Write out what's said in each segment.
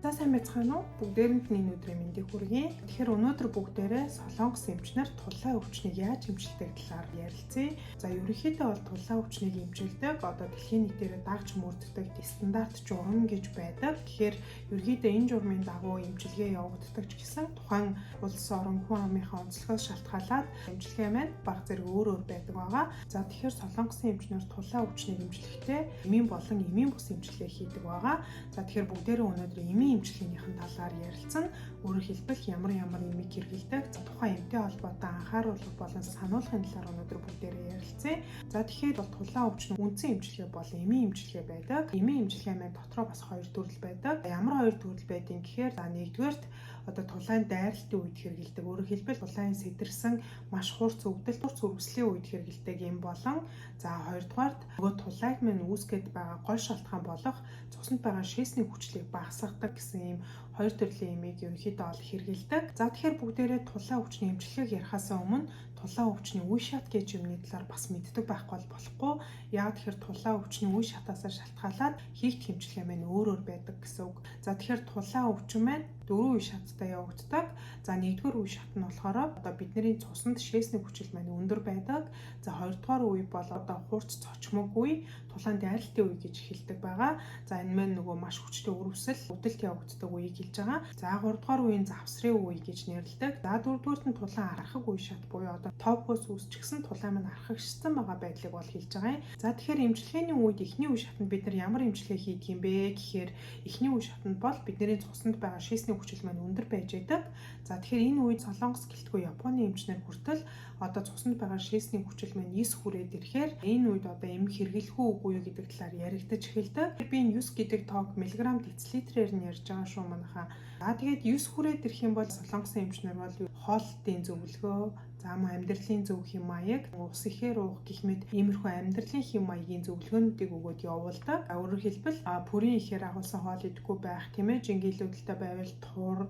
За сайн байцгаана уу? Бүгдээрэнд нь өнөөдрийн мэндийг хүргэе. Тэгэхээр өнөөдөр бүгдээрээ солонгос эмчнэр тулаан өвчнийг яаж эмчилдэг талаар ярилцъя. За ерөнхийдөө бол тулаан өвчнийг эмчилдэг одоо дэлхийн нийтээр дагж мөрддөг стандарт журам гэж байдаг. Тэгэхээр ерөнхийдөө энэ журмын дагуу эмчилгээ явагддаг ч гэсэн тухайн улс орон хүн амынхаа онцлогоос шалтгаалаад эмчилгээ маань баг зэрэг өөр байдаг байгаа. За тэгэхээр солонгосын эмчнэр тулаан өвчнийг эмчлэхдээ эмийн болон эмийн бус эмчилгээ хийдэг байгаа. За тэгэхээр бүгдээрээ өнөөдөр эмийн эмчилгээнийхэн талаар ярилцсан. Өөрөөр хэлбэл ямар эмийг хэрэглэдэг, тухайн эмтэй холбоотой анхааруулга болон сануулгын талаар өнөөдөр бүгдээрээ ярилцъя. За тэгэхээр бол тулаан өвчнөө үндсэн эмчилгээ бол эмийн эмчилгээ байдаг. Эмийн эмчилгээ маань дотроо бас хоёр төрөл байдаг. Ямар хоёр төрөл байдгийг гэхээр за нэгдүгээрт одоо тулаан дайралтын үед хэрэглэдэг. Өөрөөр хэлбэл тулаан сэтэрсэн маш хурц өвдөлт үргэлжлийн үед хэрэглэдэг эм болон за хоёрдугаарт нөгөө тулайг маань үүсгэж байгаа гол шалтгаан болох цуснд байгаа шээсний хүчлийг багасгадаг гэсэн ийм хоёр төрлийн эмийг ерөнхийдөө ол хэрэглэдэг. За тэгэхээр бүгдээрээ тулаан өвчний эмчилгээг ярихаас өмнө тулаан өвчний үе шат гэж юмны талаар бас мэддэг байхгүй болохгүй. Яг тэгэхээр тулаан өвчний үе шатаасаа шалтгаалаад хийх эмчилгээ маань өөр байдаг гэсэн үг. За тэгэхээр тулаан өвчин маань дөрвөн үе шаттай явагддаг. За нэгдүгээр үе шат нь болохоор одоо бидний цуснд шээсний хүчил маань өндөр байдаг. За хоёрдугаар үе бол одоо хурц цочмог үе, тулаан дайралтын үе гэж хэлдэг байгаа. За энэ маань нөгөө маш хүчтэй өрөвсөл, өвдөлт явагддаг үеийг хэлж байгаа. За гуравдугаар үеийн завсрын үе гэж нэрлэдэг. За дөрөвдүгээрт нь тулаан архаг үе шат буюу одоо топос үүсчихсэн тулаан маань архагшсан байгаа байдлыг бол хэлж байгаа юм. За тэгэхээр эмчилгээний үед эхний үе шатнд бид нар ямар эмчилгээ хийдэг юм бэ гэхээр эхний үе шатнд бол бидний цуснд байгаа шээсний хүчил маань өндөр байж байдаг. За тэгэхээр энэ үед Солонгос гэлтгүй Японы эмчнэр хүртэл одоо цуснд байгаа шээсний хүчил маань 9 хүрээд ирэхээр энэ үед одоо эм хэрэглэх үгүй юу гэдэг талаар яригдаж эхэлдэг. Би энэ 9 гэдэг тоог миллиграм децилитрээр нь ярьж байгаа шүү манайхаа. За тэгээд 9 хүрээд ирэх юм бол Солонгосын эмчнэр бол хоолтын зөвлөгөө, за мөн амьдралын зөв хэм маяг, ус ихээр уух гэх мэт иймэрхүү амьдралын хэм маягийн зөвлөгөөнүүдийг өгөөд явуулдаг. Өөрөөр хэлбэл бүрийн ихээр агуулсан хоол идэхгүй байх, тийм ээ, жинхэнэлүүдэлтэй байвал тур,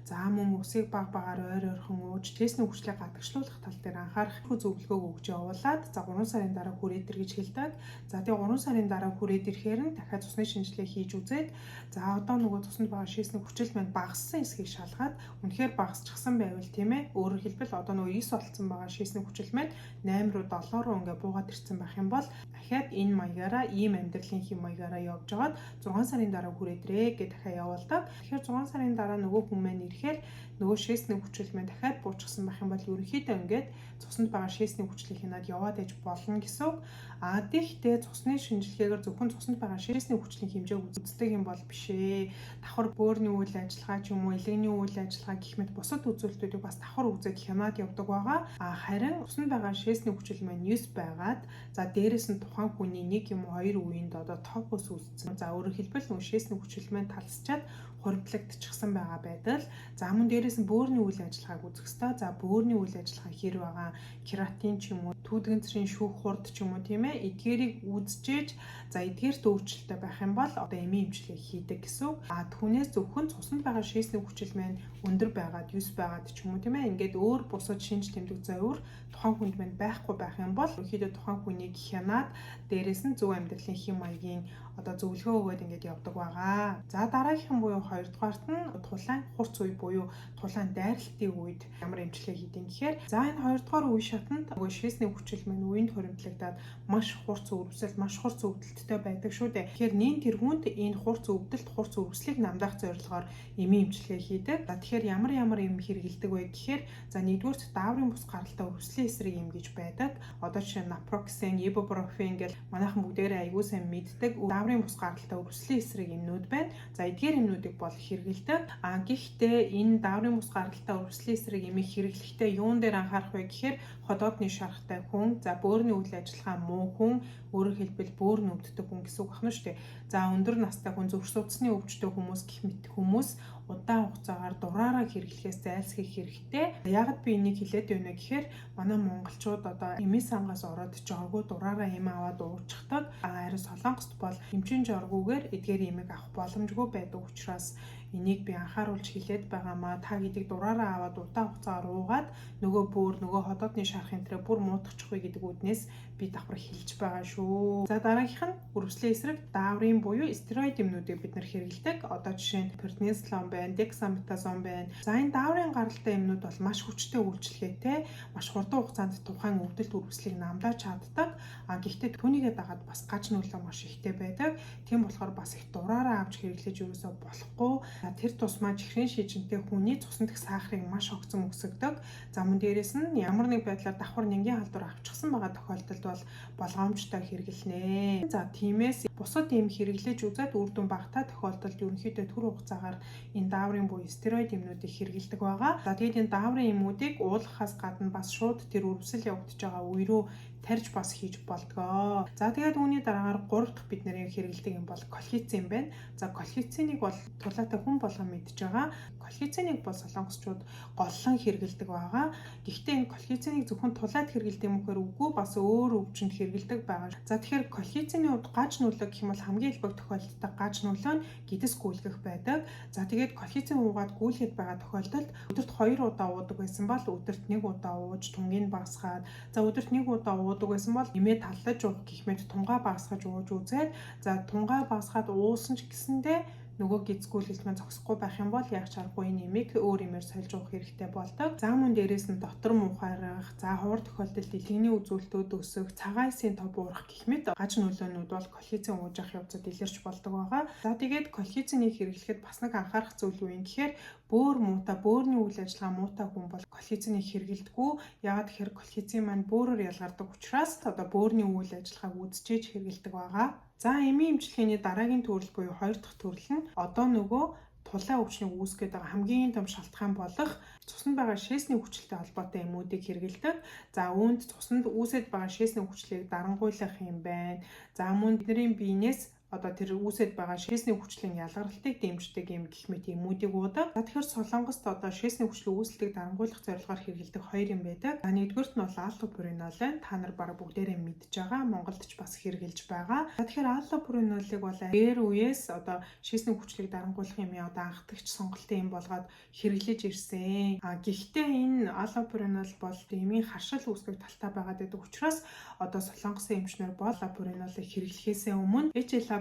за мөн усыг баг багаар ойрхон ууж, шээсний хүчлийг гадагшлуулах тал дээр анхаарах зөвлөгөөг өгж явуулаад за 3 сарын дараа хүрээд ир гэж хэлдэг. За тэгээ 3 сарын дараа хүрээд ирэхээр нь дахиад цусны шинжилгээ хийж үзээд за одоо нөгөө цуснд байгаа шээсний хүчил маань багассан эсхийг шалгаад үнэхээр багасчихсан байвал тийм ээ, өөрөөр хэлбэл одоо нөгөө 9 болцсон байгаа шээсний хүчил маань 8 руу 7 руу ингээ буугаад ирсэн байх юм бол дахиад энэ маягаараа ийм амьдралын хэм маягаараа явж байгаад 6 сарын дараа хүрээд ирээ гэж дахиад явуулдаг. Тэгэхээр 6 сарын дараа нөгөө хүн маань ирэхээр нөгөө шээсний хүчил маань дахиад буужчихсан байх юм бол ерөнхийдөө ингээд цуснд байгаа шээсний хүчлийг хянаад яваад иж болно гэсэн үг. Гэхдээ цусны шинжилгээгээр зөвхөн цуснд байгаа шээсний хүчлийн хэмжээг үздэг юм бол биш ээ. Давхар бөөрийн үйл ажиллагаа ч юм уу, элегний үйл ажиллагаа гэх мэт бусад үзүүлэлтүүдийг бас давхар үзээд хянаад явдаг байгаа. Харин цуснд байгаа шээсний хүчил маань 9 байгаад за дээрэс нь тухайн хүний 1 юм уу 2 үеинд одоо топос үүссэн. За өөрөөр хэлбэл нөгөө шээсний хүчил маань талсчаад хуримтлагдчихсан байгаа байдал. За мөн дээрээс нь бөөрийн үйл ажиллагааг үзэх ёстой. За бөөрийн үйл ажиллагаа хэр байгаа, кератин ч юм уу, түүдгэнцрийн шүүх хурд ч юм уу, тийм ээ, эдгээрийг үзчихээж за эдгээрт өөрчлөлттэй байх юм бол одоо эмийн эмчилгээ хийдэг гэсэн үг. Түүнээс зөвхөн цуснд байгаа шээсний хүчил маань өндөр байгаад 9 байгаад ч юм уу, тийм ээ, ингээд өөр бусад шинж тэмдэг зовир тухайн хүнд маань байхгүй байх юм бол ерөнхийдөө тухайн хүнийг хянаад дээрээс нь зөв амьдралын хэм маягийн одоо зөвлөгөө өгөөд ингээд явдаг байгаа. За дараагийнхан буюу хоёрдугаарт нь тулаан хурц үе буюу тулаан дайралтын үед ямар эмчилгээ хийдэг гэхээр за энэ хоёрдугаар үе шатанд нөгөө шээсний хүчил маань үеинд хуримтлагдаад маш хурц өрөвсөл, маш хурц өвдөлттэй байдаг шүү дээ. Тэгэхээр нэн тэргүүнд энэ хурц өвдөлт, хурц өрөвслийг намдаах зорилгоор эмийн эмчилгээ хийдэг. За тэгэхээр ямар эм хэрэгэлдэг вэ гэхээр за нэгдүгээрт дааврын бус гаралтай өрөвслийн эсрэг эм гэж байдаг. Одоо жишээ нь напроксен, ибупрофен гэл манайхан бүгдээрээ аягүй сайн мэддэг дааврын бус гаралтай өрөвслийн эсрэг эмнүүд байна. За эдгээр эмнүүдийг бол хэрэгэлдэг. Гэхдээ энэ дааврын бус гаралтай өрөвслийн эсрэг эмийг хэрэглэхдээ юун дээр анхаарах вэ гэхээр ходоодны шарахтай хүн, за бөөрийн үйл ажиллагаа муу хүн, өөрөөр хэлбэл бөөр нүддэг хүн гэсэн үг байна шүү дээ. За өндөр настай хүн, зүрх судасны өвчтөй хүмүүс гэх мэт хүмүүс удаан хугацаагаар дураараа хэрэглэхээс зайлсхийх хэрэгтэй. Яагаад би энийг хэлээд байна гэхээр манай монголчууд одоо эмийн сангаас ороод жоргуу дураараа эм аваад уучдаг. Харин Солонгост бол эмчийн жоргуугаар эдгээр эмийг авах боломжгүй байдаг учраас энийг би анхааруулж хэлээд байгаамаа. Та гэдэг дураараа аваад удаан хугацаагаар уугаад нөгөө ходоодны шарх энтрээ бүр муутгачихгүй гэдэг үднээс би давхар хэлж байгаа шүү. За дараагийнх нь үрвслийн эсрэг дааврын буюу стероид юмнуудыг бид нар хэрэглэдэг. Одоо жишээ нь преднизолон байна, дексаметазон байна. За энэ дааврын гаралтай юмнууд бол маш хүчтэй үйлчлэгээтэй, маш хурдан хугацаанд тухайн өвдөлт үрвслийг намдааж чаддаг. Гэхдээ түүнийгээ дагаад бас гач нөлөө маш ихтэй байдаг. Тийм болохоор бас их дураараа авч хэрэглэж ерөөсөө болохгүй. Тэр тусмаа чихрийн шижинтэй хүний цусан дэх сахарыг маш огцом өсгдөг. За мөн дээрэс нь ямар нэг байдлаар давхар нингийн халдвар авчихсан байгаа тохиолдолд бол болгоомжтой хэрэглэнэ. За тиймээс бусад юм хэрэглэж үзээд үр дүн багтаа тохиолдолд ерөнхийдөө түр хугацаагаар энэ дааврын буюу стероид юмнуудыг хэрэглэдэг байгаа. За тэгээд энэ дааврын юмнуудыг уулгахаас гадна бас шууд тэр үрвсэл явагдаж байгаа үе рүү тарьж бас хийж болдгоо. За тэгээд үүний дараагаар 3 дахь бид нарын хэрэглэдэг юм бол колхицин байна. За колхициныг бол тулаатай хүн болгон мэдж байгаа. Колхициныг бол солонгосчууд голлон хэрэглэдэг байгаа. Гэхдээ энэ колхициныг зөвхөн тулаад хэрэглэдэг юм гэхээр үгүй, бас өөр өвчнөд хэрэглэдэг байгаа. За тэгэхээр колхицины хувьд гач нөлөө гэх юм бол хамгийн илбэг тохиолдолд гач нөлөө нь гидс гүйлгэх байдаг. За тэгээд колхицин уугаад гүйлгээд байгаа тохиолдолд өдөрт 2 удаа уудаг байсан бол өдөрт 1 удаа ууж тунгийг багасгаад, за өдөрт 1 удаа уудаг байсан бол нэмээ таллаж уух гэх мэт тунгаа багасгаж ууж үзээд, за тунгаа багасгаад уусан ч гэсэндээ нөгөө гизгүүлэлт маань зогсохгүй байх юм бол яг чаргагүй нэмийг өөр юмэр сольж уух хэрэгтэй болдог. За мөн дээрээс нь дотор мухаарах, за ховор тохиолдолд дэлгэний үзүүлэлтүүд өсөх, цагаан эсийн тов уурах гэх мэт гач нөлөөнүүд бол колхицин ууж авах явцад илэрч болдог байгаа. За тэгээд колхициныг хэрэглэхэд бас нэг анхаарах зүйл юу юм гэхээр бөөрийн үйл ажиллагаа муутай хүн бол колхициныг хэрэглэдэггүй. Яагаад тэгэхээр колхицин маань бөөрөөр ялгардаг учраас одоо бөөрийн үйл ажиллагааг үзчихэж хэрэглэдэг байгаа. За эмийн эмчилгээний дараагийн төрөл буюу 2 дахь төрөл нь одоо нөгөө тулаан өвчнийг үүсгэж байгаа хамгийн том шалтгаан болох цуснд байгаа шээсний хүчилтэй холбоотой эмүүдийг хэрэглэдэг. За үүнд цуснд үүсэж байгаа шээсний хүчлийг дарангуйлах юм байна. За мөн бидний биенээс одоо тэр үүсэж байгаа шээсний хүчлийн ялгарлтыг дэмждэг юм гэх мэт эмүүдийг уудаг. За тэгэхээр солонгост одоо шээсний хүчлийн үүсэлтийг дарангуйлах зорилгоор хэрэглэдэг 2 юм байдаг. За нэгдүгürt нь бол аллопуринол байна. Та нар бараг бүгдээрээ мэдж байгаа. Монголд ч бас хэрэгжилж байгаа. За тэгэхээр аллопуринолыг бол ээр үеэс одоо шээсний хүчлийг дарангуйлах юм одоо анхдагч сонголтын юм болгоод хэрэглэж ирсэн. Гэхдээ энэ аллопуринол бол эмийн харшил үүсгэх талтай байгаад байдаг учраас одоо солонгосын эмчнэр бол аллопуринолыг хэрэглэхээс өмнө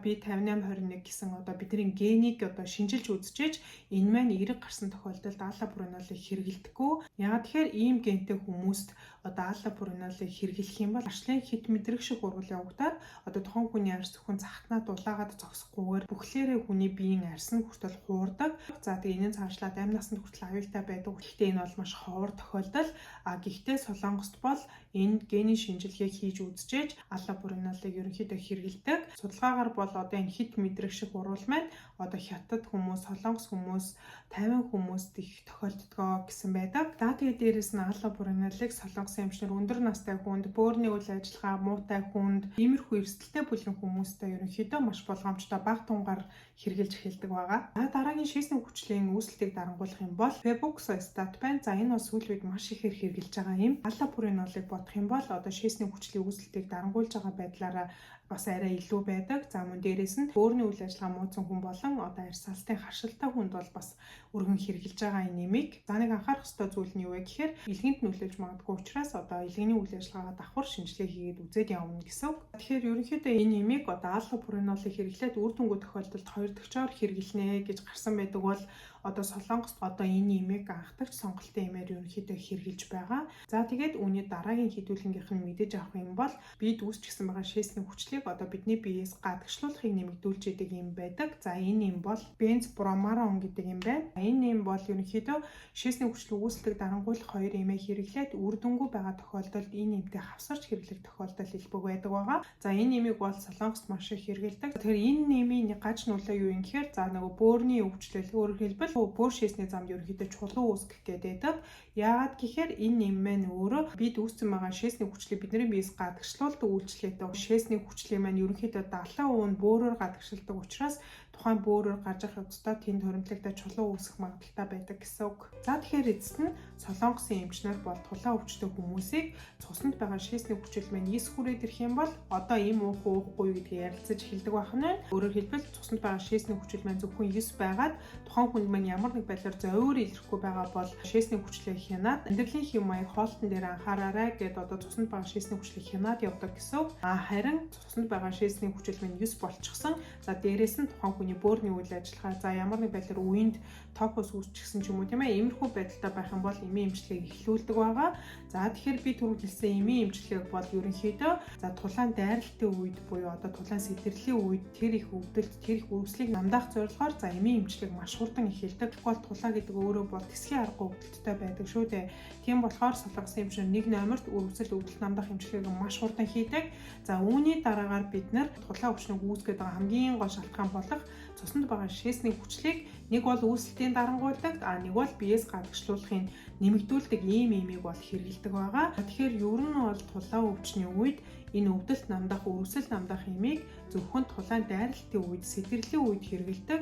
B5821 гэсэн одоо бидний генийг одоо шинжилж үзчихэж энэ маань эерэг гарсан тохиолдолд аллопуринолыг хэрэглэдэггүй. Яагаад тэгэхээр ийм гентэй хүмүүст одоо аллопуринолыг хэрэглэх юм бол арчлын хит мэдрэг шиг ургал явагдаад одоо тухайн хүний арьс зөвхөн захтнаа дулаагаад зогсохгүйгээр бүхлээрээ хүний биеийн арьс нь хүртэл хуурдаг. За тэгээ энэ цаашлаад амь насанд хүртэл аюултай байдаг. Гэхдээ энэ бол маш ховор тохиолдол. Гэхдээ солонгост бол энэ генийн шинжилгээг хийж үзчихэж аллопуринолыг ерөнхийдөө хэрэглэдэг. Судалгаагаар бол одоо энэ хит мэдрэг шиг урвал маань одоо хятад хүмүүс, солонгос хүмүүс, 50 хүмүүст их тохиолддгоо гэсэн байдаг. За тэгээд дээрэс нь аллопуринолыг солонгосын эмчнэр өндөр настай хүнд, бөөрийн үйл ажиллагаа муутай хүнд, иймэрхүү эрсдэлтэй бүлгийн хүмүүстэй ерөнхийдөө маш болгоомжтой бага тунгаар хэрэгжилж эхэлдэг байгаа. За дараагийн шээсний хүчлийн үүсэлтийг дарангуйлах юм бол фебуксостат байна. За энэ бас сүүлийн үед маш ихээр хэрэгжилж байгаа юм. Аллопуринолыг бодох юм бол одоо шээсний хүчлийн үүсэлтийг дарангуйлж байгаа байдлаараа бас арай илүү байдаг. За мөн дээрээс нь бөөрийн үйл ажиллагаа мууцсан хүн болон одоо арьс салтын харшилтай хүнд бол бас өргөн хэрэгжилж байгаа энэ нэмийг. За нэг анхаарах ёстой зүйл нь юу вэ гэхээр илгэнд нөлөөлж магадгүй учраас одоо илгэний үйл ажиллагаагаа давхар шинжилгээ хийгээд үзээд явна гэсэн үг. Тэгэхээр ерөнхийдөө энэ нэмийг одоо аллопуринолыг хэрэглээд үр дүнгүй тохиолдолд 2 дахьчоор хэрэглэнэ гэж гарсан байдаг бол одоо солонгост одоо энэ нэмийг анхдагч сонголтын нэмээр ерөнхийдөө хэрэгжилж байгаа. За тэгээд үүний дараагийн хэдүүлгийнх нь мэдэж авах юм бол бид үүсчихсэн байгаа шээсний хүчлийг одоо бидний биеэс гадагшлуулахыг нэмэгдүүлж идэг юм байдаг. За энэ нэм бол бензбромарон гэдэг юм байна. Энэ нэм бол ерөнхийдөө шээсний хүчлийн үүсэлтийг дарангуйлах 2 нэмийг хэрэглээд үр дүнгүй байгаа тохиолдолд энэ нэмтэй хавсарч хэрэглэх тохиолдол илбэг байдаг байгаа. За энэ нэмийг бол солонгост маш их хэрэглэдэг. Тэгэхээр энэ нэмийн гач нөлөө юу юм гэхээр за нөгөө бөөрийн өвчлөл өөрөөр хэлбэл бөөр шээсний замд ерөнхийдөө чулуу үүсгэх гэдэг. Яагаад гэхээр энэ нэм маань өөрөө бид үүссэн байгаа шээсний хүчлийг бидний биес гадагшлуулдаг үйлчлэгтэй шээсний хүч хүчлийг маань ерөнхийдөө 70% нь бөөрөөр гадагшилдаг учраас тухайн бөөрөөр гарч явах явцдаа тэнд хоригдлогтой чулуу үүсэх магадлалтай байдаг гэсэн үг. За тэгэхээр эцэст нь солонгосын эмчнэр бол тулаан өвчтөй хүмүүсийг цуснд байгаа шийсний хүчил маань эс хүрээд ирэх юм бол одоо им уух уухгүй гэдгийг ярилцаж эхэлдэг байх нь. Өөрөөр хэлбэл цуснд байгаа шийсний хүчил маань зөвхөн эс байгаад тухайн хүнд маань ямар нэг байдлаар зовёор илэрхгүй байгаа бол шийсний хүчлээ хянаад амьдралын хэм маяг хоолтон дээр анхаараарай гэд одоо цуснд байгаа шийсний хүчлийг хянаад явдаг гэсэн үг. Харин цуснд байгаа шийсний хүчил маань 9 болчихсон. За дээрээс нь тухайн хүний бөөрийн үйл ажиллагаа за ямар нэг байдлаар үеинд токос үүсчихсэн ч юм уу тийм ээ. Иймэрхүү байдалтай байх юм бол эмийн эмчилгээг эхлүүлдэг байгаа. За тэгэхээр би түрүү хэлсэн эмийн эмчилгээг бол ерөнхийдөө за тулаан дайралтын үед буюу одоо тулаан сэтэрлийн үед тэр их өвдөлт тэр их үүслийг намдаах зорилгоор за эмийн эмчилгээг маш хурдан эхэлдэг. Тэгвэл тулаа гэдэг өөрөө бол тэсгийн арга өвдөлттэй байдаг шүү дээ. Тийм болохоор солонгосын эмчнэр 1 номерт үргэлжлэл өвдөлт намдаах эмчилгээг маш хурдан хийдэг. За үүний дараагаар бид нар тулаан өвчнийг үүсгэж байгаа хамгийн гол шалтгаан болох цуснд байгаа шийсний хүчлийг нэг бол үүсэлтийн дарангуйдаг, нэг бол биеэс гадагшлуулахын нэмэгдүүлдэг ийм имийг бол хэрэгэлдэг байгаа. Тэгэхээр ер нь бол тулаан өвчний үед энэ өвдөлт намдаах, өрөвсөл намдаах имийг зөвхөн тулаан дайралтын үед, сэтэрлийн үед хэрэгэлдэг.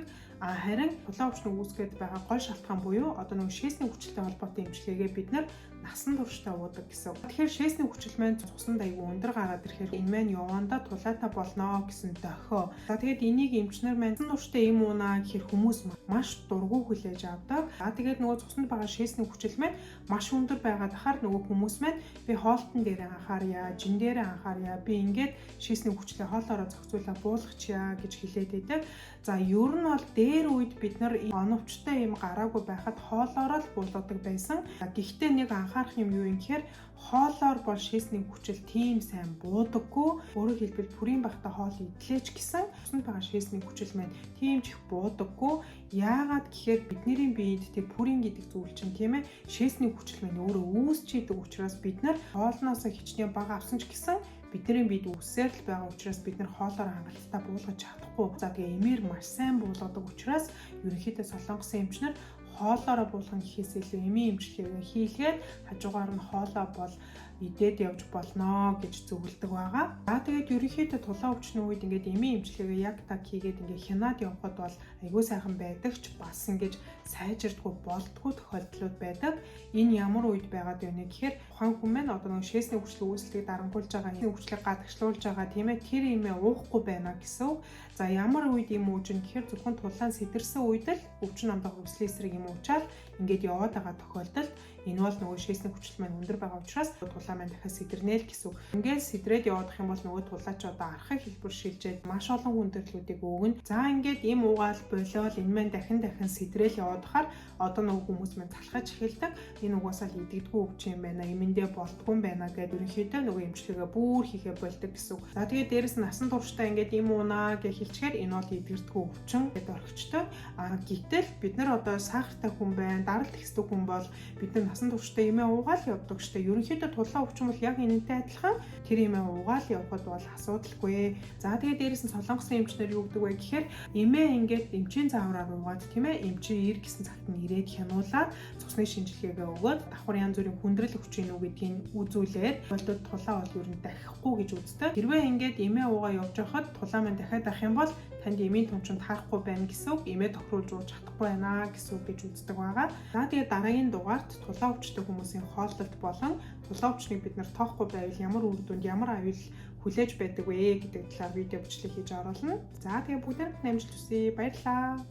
Харин тулаан өвчнийг үүсгэж байгаа гол шалтгаан буюу одоо нэг шийсний хүчилтэй холбоотой эмчилгээгээ бид нар насан туршдаа уудаг гэсэн. Тэгэхээр шийсний хүчил маань цуснд аягүй өндөр гараад ирэхээр энэ маань явандаа тулаатай болно гэсэн дохио. За тэгээд энийг эмчнэр маань насан туршдаа юм уунаа гэхээр хүмүүс маш дургүй хүлээж авдаг. Тэгээд нөгөө цуснд байгаа шийсний хүчил маань маш өндөр байгаад ахаар нөгөө хүмүүс маань би хоолтон дээр анхаарья, жин дээр анхаарья, би ингээд шийсний хүчлээ хоолоороо зохицуулаад буулгачаа гэж хэлээд байдаг. За ер нь бол дээр үед бид нар оновчтой юм гараагүй байхад хоолоороо л буулгадаг байсан. Гэхдээ нэг анхаарах юм юу юм гэхээр хоолоор бол шийсний хүчил тийм сайн буудаггүй. Өөрөөр хэлбэл бүрийн багтаа хоол идлээч гэсэн цуснд байгаа шийсний хүчил маань тийм ч их буудаггүй. Яагаад гэхээр бидний биед тэр бүрийн гэдэг зүйл чинь тийм ээ шийсний хүчил маань өөрөө үүсч идэг учраас бид нар хоолноосоо хичнээн бага авсан ч гэсэн бидний биед үсээр л байгаа учраас бид нар хоолоор хангалттай буулгаж чадахгүй. За тэгээ эмээр маш сайн буулгадаг учраас ерөнхийдөө солонгосын эмчнэр хоолоороо буулгах гэхээс илүү эмийн эмчилгээгээ хийлгээд хажуугаар нь хоолоо бол идээд явж болно гэж зөвлөдөг байгаа. За тэгээд ерөнхийдөө тулаан өвчний үед ингээд эмийн эмчилгээгээ яг так хийгээд ингээд хянаад явхад бол айгүй сайхан байдаг ч бас ингээд сайжирдаггүй болдгоо тохиолдлууд байдаг. Энэ ямар үед байгаад байна гэхээр тухайн хүн маань одоо нэг шийсний хүчил үүслийг дарангуйлж байгаа, энэ хүчлийг гадагшлуулж байгаа тийм ээ тэр имээ уухгүй байна гэсэн. За ямар үед юм ууж ин гэхээр зөвхөн тулаан сэтэрсэн үед л өвчин намдах өвслийн эсрэг юм уучаад ингээд яваад байгаа тохиолдолд энэ бол нөгөө шийсний хүчил маань өндөр байгаа учраас тулаан маань дахиад сэтэрнэ л гэсэн. Ингээд сэтрээд явах юм бол нөгөө тулаач одоо архаг хэлбэр шилжээд маш олон хүндрэлүүдийг өгнө. За ингээд им уугаал болоод энэ маань дахин сэтрээл яваад хахаар одоо нөгөө хүмүүс маань залхаж эхэлдэг. Энэ угаасаа л идэгдгүй өвчин юм байна. Имэндээ болтгүй юм байна гэдэг ерөнхийдөө нөгөө эмчилгээгээ бүр хийхэ болдог гэсэн. За тэгээд дээрэс нь насан туршдаа ингээд им уунаа гэж хэлчихээр энэ бол идэгдгүй өвчин гэдээ орхичтой. Гэтэл бид нар одоо сахартай хүн байна, даралт ихсдэг хүн бол бид нар насан туршдаа имээ уугаал явдаг штэ. Ерөнхийдөө тулаан өвчин бол яг энэтэй адилхан тэр имээ уугаал явхад бол асуудалгүй. За тэгээд дээрэс нь солонгосын эмчнэр юу гэдэг вэ гэхээр имээ ингээд эмчийн заавраар уугаад тийм ээ эмчийн ир гэсэн цагт нь ирээд хянуулаад цусны шинжилгээгээ өгөөд давхар янз бүрийн хүндрэл өвчин үү гэдгийг үзүүлээд болдод тулаан бол ер нь дахихгүй гэж үздэг. Хэрвээ ингээд имээ уугаа явж байхад тулаан маань дахиад авах юм бол танд эмийн түнчинд харахгүй байна гэсэн үг, имээ тохируулж ууж чадахгүй байна гэсэн үг гэж үздэг байгаа. За тэгээд дараагийн дугаарт тулаан өвчтэй хүмүүсийн хооллолт болон тулаан өвчнийг бид нар тоохгүй байвал ямар үр дүнд ямар аюул хүлээж байдаг вэ гэдэг талаар видео бичлэг хийж оруулна. За тэгээд бүгдээрээ амжилт хүсье. Баярлалаа.